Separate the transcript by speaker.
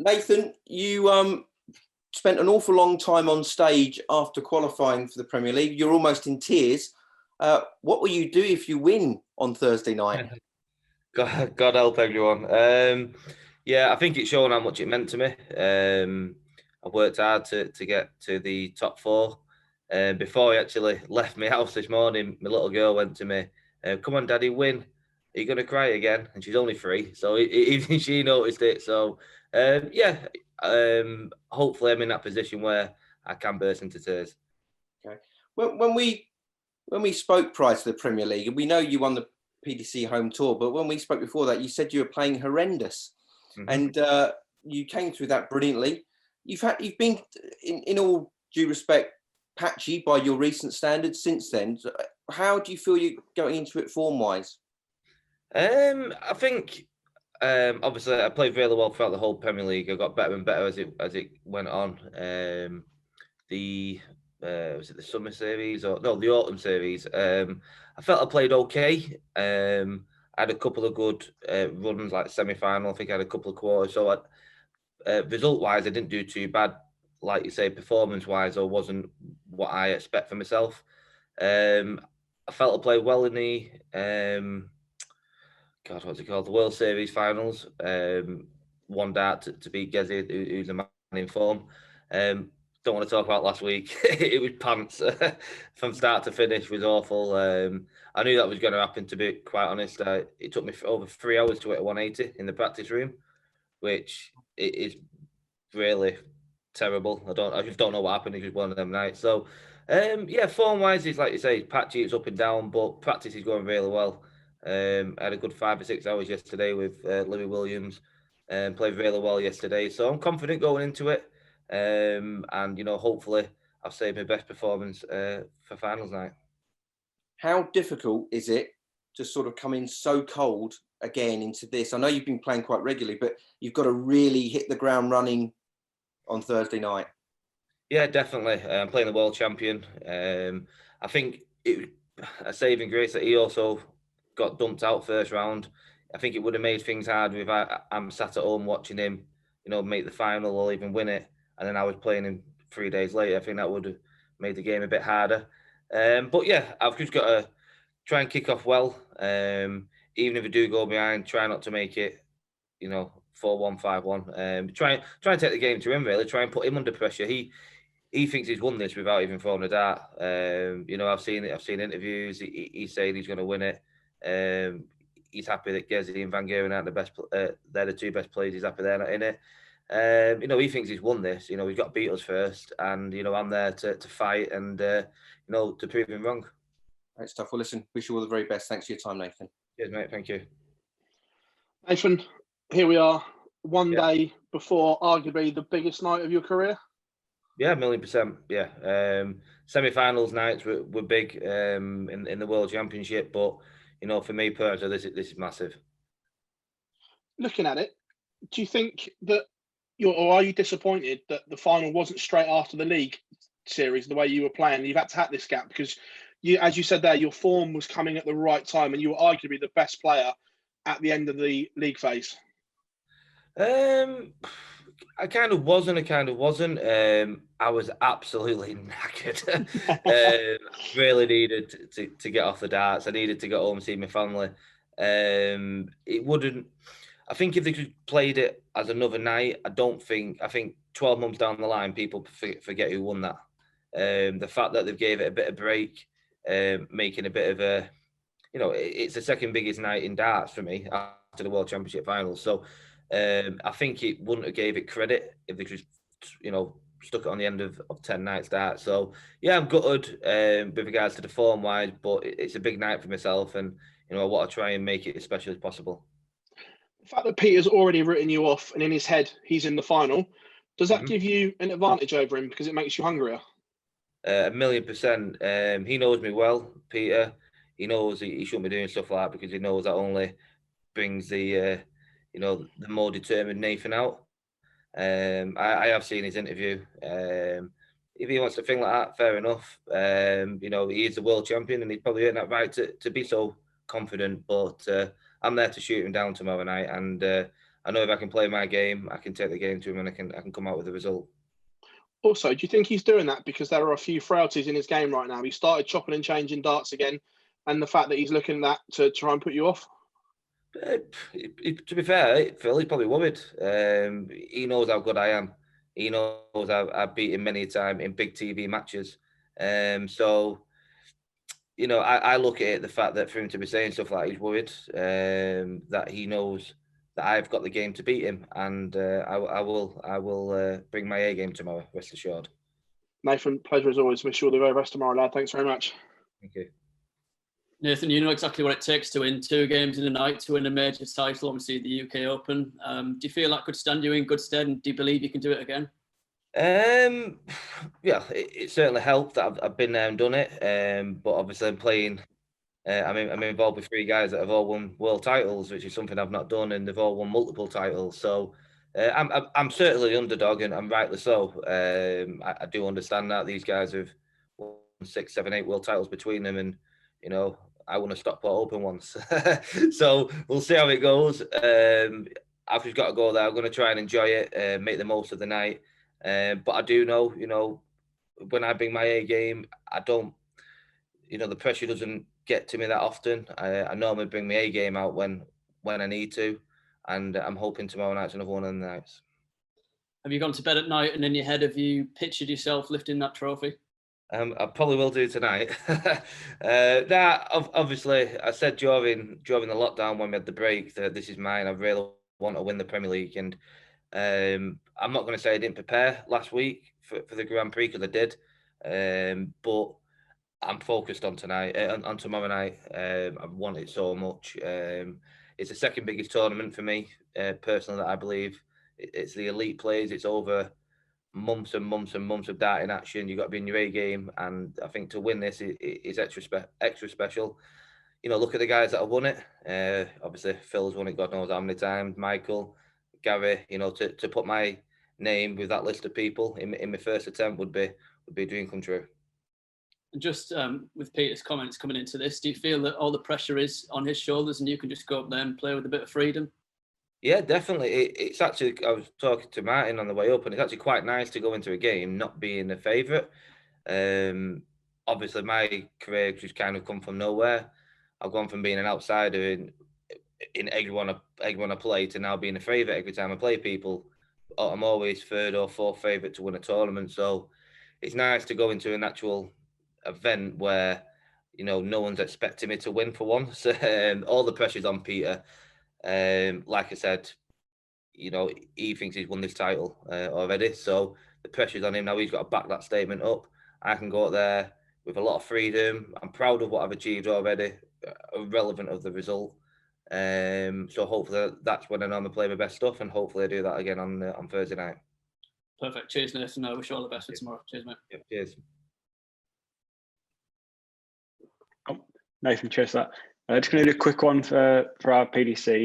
Speaker 1: Nathan, you spent an awful long time on stage after qualifying for the Premier League. You're almost in tears. What will you do if you win on Thursday night?
Speaker 2: God help everyone. Yeah, I think it's shown how much it meant to me. I worked hard to get to the top four. Before I actually left my house this morning, my little girl went to me, "Come on, Daddy, win. Are you going to cry again?" And she's only 3, so even she noticed it. So, yeah, hopefully I'm in that position where I can burst into tears.
Speaker 1: Okay. When we spoke prior to the Premier League, and we know you won the PDC home tour, but when we spoke before that, you said you were playing horrendous, and you came through that brilliantly. You've been, in all due respect, patchy by your recent standards since then. How do you feel you're going into it form wise?
Speaker 2: I think obviously I played really well throughout the whole Premier League. I got better and better as it went on. The was it the summer series or no, the autumn series? I felt I played okay. I had a couple of good runs, like semi-final. I think I had a couple of quarters. So result-wise, I didn't do too bad. Like you say, performance-wise, I wasn't what I expect for myself. I felt I played well in the what's it called? The World Series finals. One dart to beat Gezi, who's a man in form. Don't want to talk about last week. It was pants from start to finish. Was awful. I knew that was going to happen. To be quite honest, it took me over 3 hours to hit a 180 in the practice room, which is really terrible. I just don't know what happened. It was one of them nights. So, yeah, form wise, it's like you say, patchy. It's up and down, but practice is going really well. I had a good 5 or 6 hours yesterday with Louis Williams, and played really well yesterday. So I'm confident going into it, and hopefully I'll save my best performance for finals night.
Speaker 1: How difficult is it to sort of come in so cold again into this? I know you've been playing quite regularly, but you've got to really hit the ground running on Thursday night.
Speaker 2: Yeah, definitely. I'm playing the world champion. I think it a saving grace that he also got dumped out first round. I think it would have made things harder if I'm sat at home watching him, make the final or even win it, and then I was playing him 3 days later. I think that would have made the game a bit harder. But yeah, I've just got to try and kick off well. Even if I do go behind, try not to make it, 4-1, 5-1. Try and take the game to him, really. Try and put him under pressure. He thinks he's won this without even throwing a dart. I've seen interviews. He's saying he's going to win it. He's happy that Gezi and Van Geren aren't the best. They're the 2 best players. He's happy they're not in it. He thinks he's won this. He's got to beat us first, and I'm there to fight and to prove him wrong.
Speaker 1: Great stuff. Well, listen, wish you all the very best. Thanks for your time, Nathan.
Speaker 2: Cheers, mate. Thank you.
Speaker 3: Nathan, here we are, one day before arguably the biggest night of your career.
Speaker 2: Yeah, 1,000,000%. Yeah, semi-finals nights were big in the World Championship, but for me personally, this is massive.
Speaker 3: Looking at it, do you think that or are you disappointed that the final wasn't straight after the league series the way you were playing? You've had to have this gap because as you said there, your form was coming at the right time, and you were arguably the best player at the end of the league phase.
Speaker 2: I kind of was and I kind of wasn't. I was absolutely knackered. Really needed to get off the darts. I needed to get home and see my family. It wouldn't. I think if they could played it as another night, I think 12 months down the line, people forget who won that. The fact that they've gave it a bit of break, making a bit of a, it's the second biggest night in darts for me after the World Championship finals. So. I think it wouldn't have gave it credit if they just, stuck it on the end of 10 nights start. So yeah, I'm gutted with regards to the form wise, but it's a big night for myself, and I want to try and make it as special as possible.
Speaker 3: The fact that Peter's already written you off, and in his head he's in the final, does that give you an advantage over him because it makes you hungrier?
Speaker 2: 1,000,000%. He knows me well, Peter. He knows he shouldn't be doing stuff like that because he knows that only brings the the more determined Nathan out. I have seen his interview. If he wants to think like that, fair enough. He is the world champion and he's probably earned that right to be so confident. But I'm there to shoot him down tomorrow night, and I know if I can play my game, I can take the game to him and I can come out with a result.
Speaker 3: Also, do you think he's doing that because there are a few frailties in his game right now? He started chopping and changing darts again, and the fact that he's looking at that to try and put you off?
Speaker 2: To be fair, Phil, he's probably worried. He knows how good I am. He knows I've beat him many a time in big TV matches. So, you know, I look at it, the fact that for him to be saying stuff like he's worried, that he knows that I've got the game to beat him, and I will bring my A game tomorrow, rest assured.
Speaker 3: Nathan, pleasure as always. Wish you all the very best tomorrow, lad. Thanks very much.
Speaker 2: Thank you.
Speaker 4: Nathan, you know exactly what it takes to win 2 games in a night to win a major title, obviously the UK Open. Do you feel that could stand you in good stead, and do you believe you can do it again?
Speaker 2: Yeah, it certainly helped that I've been there and done it. But obviously I'm playing. I'm involved with 3 guys that have all won world titles, which is something I've not done, and they've all won multiple titles. So I'm certainly the underdog, and rightly so. I do understand that these guys have won 6, 7, 8 world titles between them, and you know I won a Stockport Open once. So we'll see how it goes. I've just got to go there. I'm going to try and enjoy it, make the most of the night. But I do know, you know, when I bring my A game, I don't, you know, the pressure doesn't get to me that often. I normally bring my A game out when I need to, and I'm hoping tomorrow night's another one of the nights.
Speaker 4: Have you gone to bed at night and in your head have you pictured yourself lifting that trophy?
Speaker 2: I probably will do tonight. That obviously, I said during the lockdown when we had the break that this is mine. I really want to win the Premier League, and I'm not going to say I didn't prepare last week for the Grand Prix, because I did, but I'm focused on tonight, on tomorrow night. I want it so much. It's the second biggest tournament for me, personally, that I believe. It's the elite players. It's over months and months and months of darting action. You've got to be in your A game, and I think to win this is extra special. You know, look at the guys that have won it. Obviously, Phil's won it God knows how many times. Michael, Gary. You know, to put my name with that list of people in my first attempt would be a dream come true.
Speaker 4: And just with Peter's comments coming into this, do you feel that all the pressure is on his shoulders and you can just go up there and play with a bit of freedom?
Speaker 2: Yeah, definitely. It's actually, I was talking to Martin on the way up, and it's actually quite nice to go into a game not being a favourite. Obviously, my career just kind of come from nowhere. I've gone from being an outsider in everyone I play to now being a favourite every time I play people. I'm always 3rd or 4th favourite to win a tournament. So it's nice to go into an actual event where, you know, no one's expecting me to win for once. All the pressure's on Peter. Like I said, you know, he thinks he's won this title already, so the pressure's on him now. He's got to back that statement up. I can go out there with a lot of freedom. I'm proud of what I've achieved already, irrelevant of the result. So hopefully that's when I normally play my best stuff, and hopefully I do that again on Thursday night.
Speaker 4: Perfect. Cheers, Nathan. I wish you all the best for tomorrow. Cheers, mate.
Speaker 2: Yeah, cheers.
Speaker 5: Nathan, cheers for that. Just going to do a quick one for our PDC.